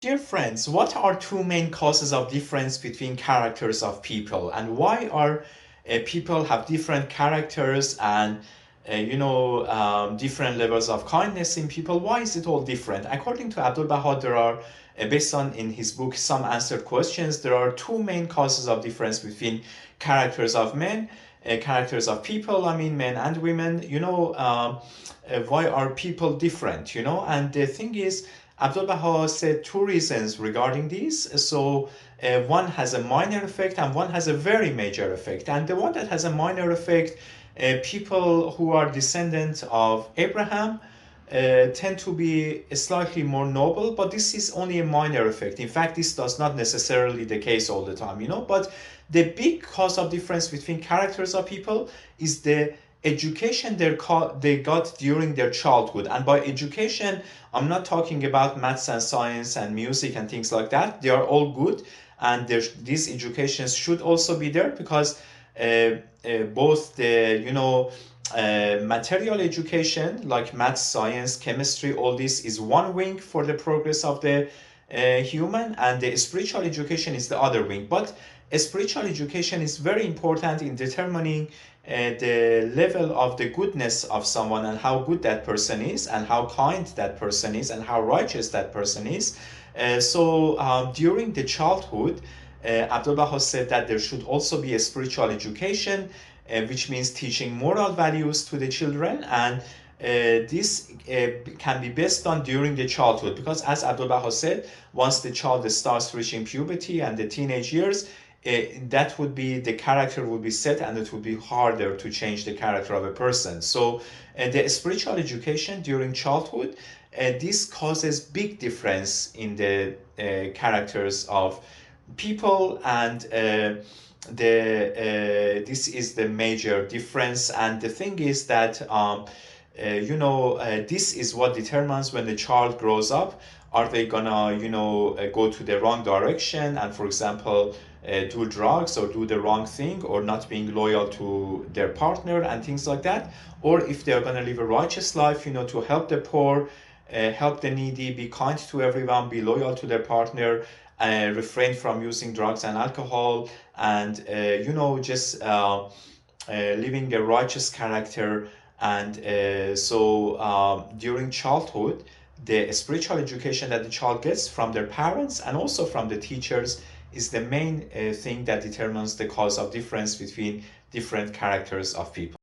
Dear friends, what are two main causes of difference between characters of people, and why are people have different characters and different levels of kindness in people? Why is it all different? According to Abdul Baha, there are based on in his book Some Answered Questions, there are two main causes of difference between characters of men, characters of people. I mean, men and women. Why are people different? And the thing is, Abdul Baha said two reasons regarding this. So one has a minor effect and one has a very major effect. And the one that has a minor effect, people who are descendants of Abraham tend to be slightly more noble, but this is only a minor effect. In fact, this does not necessarily the case all the time, but the big cause of difference between characters of people is the education they got during their childhood. And by education, I'm not talking about maths and science and music and things like that. They are all good, and these educations should also be there, because both the material education like maths, science, chemistry, all this is one wing for the progress of the human, and the spiritual education is the other wing. But spiritual education is very important in determining the level of the goodness of someone, and how good that person is, and how kind that person is, and how righteous that person is. During the childhood, Abdul Baha said that there should also be a spiritual education, which means teaching moral values to the children, and this can be best done during the childhood, because as Abdul Baha said, once the child starts reaching puberty and the teenage years, that would be, the character would be set, and it would be harder to change the character of a person. So the spiritual education during childhood, this causes big difference in the characters of people, and this is the major difference. And the thing is that this is what determines when the child grows up. Are they gonna go to the wrong direction, and for example do drugs or do the wrong thing, or not being loyal to their partner and things like that? Or if they're gonna live a righteous life, to help the poor, help the needy, be kind to everyone, be loyal to their partner, refrain from using drugs and alcohol, and just living a righteous character. And during childhood, the spiritual education that the child gets from their parents and also from the teachers is the main thing that determines the cause of difference between different characters of people.